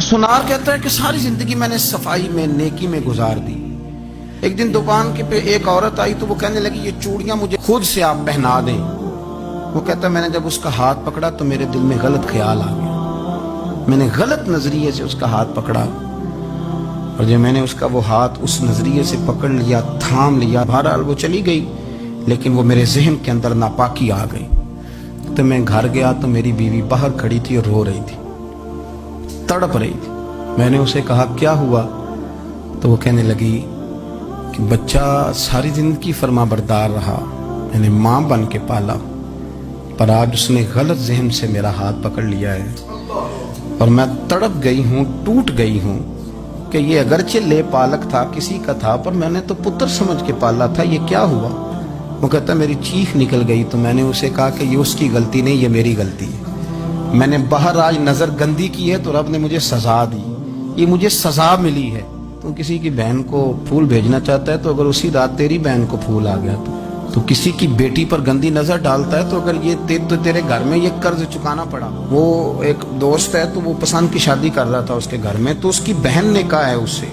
सुनार कहता है कि सारी जिंदगी मैंने सफाई में, नेकी में गुजार दी। एक दिन दुकान के पे एक औरत आई तो वो कहने लगी ये चूड़ियां मुझे खुद से आप पहना दें। वो कहता है मैंने जब उसका हाथ पकड़ा तो मेरे दिल में गलत ख्याल आ गया, मैंने गलत नजरिए से उसका हाथ पकड़ा, और जब मैंने उसका वो हाथ उस नजरिए से पकड़ लिया, थाम लिया, बहरहाल वो चली गई, लेकिन वो मेरे जहन के अंदर नापाकी आ गई। तो मैं घर गया तो मेरी बीवी बाहर खड़ी थी और रो रही थी, तड़प रही थी। मैंने उसे कहा क्या हुआ? तो वो कहने लगी कि बच्चा सारी जिंदगी फर्मा बरदार रहा, मैंने माँ बन के पाला, पर आज उसने गलत जहन से मेरा हाथ पकड़ लिया है और मैं तड़प गई हूँ, टूट गई हूँ कि ये अगरचे ले पालक था, किसी का था, पर मैंने तो पुत्र समझ के पाला था, ये क्या हुआ? वो कहता मेरी चीख निकल गई। तो मैंने उसे कहा कि ये उसकी गलती नहीं, ये मेरी गलती है। मैंने बाहर आज नजर गंदी की है तो रब ने मुझे सजा दी, ये मुझे सजा मिली है। तो किसी की बहन को फूल भेजना चाहता है तो अगर उसी रात तेरी बहन को फूल आ गया तो किसी की बेटी पर गंदी नजर डालता है तो अगर ये तेरे घर में ये कर्ज चुकाना पड़ा। वो एक दोस्त है तो वो पसंद की शादी कर रहा था उसके घर में, तो उसकी बहन ने कहा है उससे,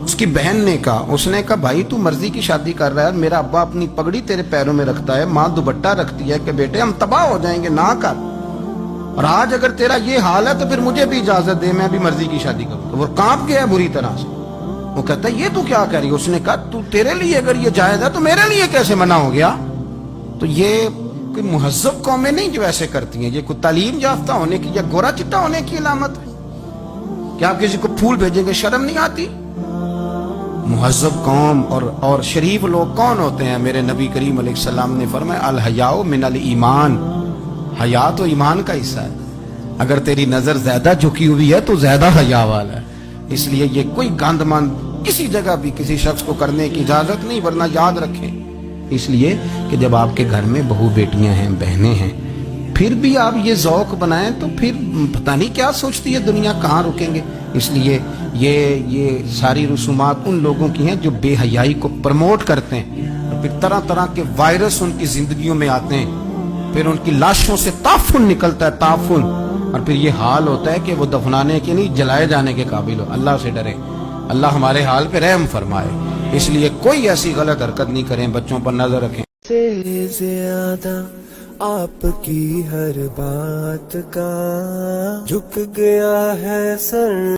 उसकी बहन ने कहा, उसने कहा भाई तू मर्जी की शादी कर रहा है, मेरा अब्बा अपनी पगड़ी तेरे पैरों में रखता है, माँ दुपट्टा रखती है कि बेटे हम तबाह हो जाएंगे, ना कर। और आज अगर तेरा ये हाल है तो फिर मुझे भी इजाजत दे, मैं भी मर्जी की शादी करूं। तो वो कांप गया बुरी तरह से। वो कहता है ये तू क्या कह रही है? उसने कहा तू तेरे लिए अगर ये जायज है तो मेरे लिए कैसे मना हो गया? तो ये कोई मुहज्जब कौमें नहीं जो ऐसे करती हैं, ये कोई तालीम याफ्ता होने की या गोरा चिट्टा होने की अलामत है। क्या आप किसी को फूल भेजेंगे? शर्म नहीं आती? मुहज्जब कौम और शरीफ लोग कौन होते हैं? मेरे नबी करीम अलैहिस्सलाम ने फरमाया अल हयाउ मिनल ईमान, हया तो ईमान का हिस्सा है। अगर तेरी नजर ज्यादा झुकी हुई है तो ज्यादा हया वाला है। इसलिए ये कोई गंदमंद किसी जगह भी किसी शख्स को करने की इजाजत नहीं, वरना याद रखें इसलिए कि जब आपके घर में बहू बेटियां हैं, बहनें हैं, फिर भी आप ये जौक बनाएं तो फिर पता नहीं क्या सोचती है दुनिया, कहाँ रुकेंगे। इसलिए ये सारी रसूमात उन लोगों की हैं जो बेहयाई को प्रमोट करते हैं, और फिर तरह तरह के वायरस उनकी जिंदगियों में आते हैं, फिर उनकी लाशों से ताफुन निकलता है, ताफुन, और फिर ये हाल होता है कि वो दफनाने के नहीं जलाए जाने के काबिल हो। अल्लाह से डरे, अल्लाह हमारे हाल पे रहम फरमाए। इसलिए कोई ऐसी गलत हरकत नहीं करें, बच्चों पर नजर रखें। से ज्यादा आपकी हर बात का झुक गया है सर।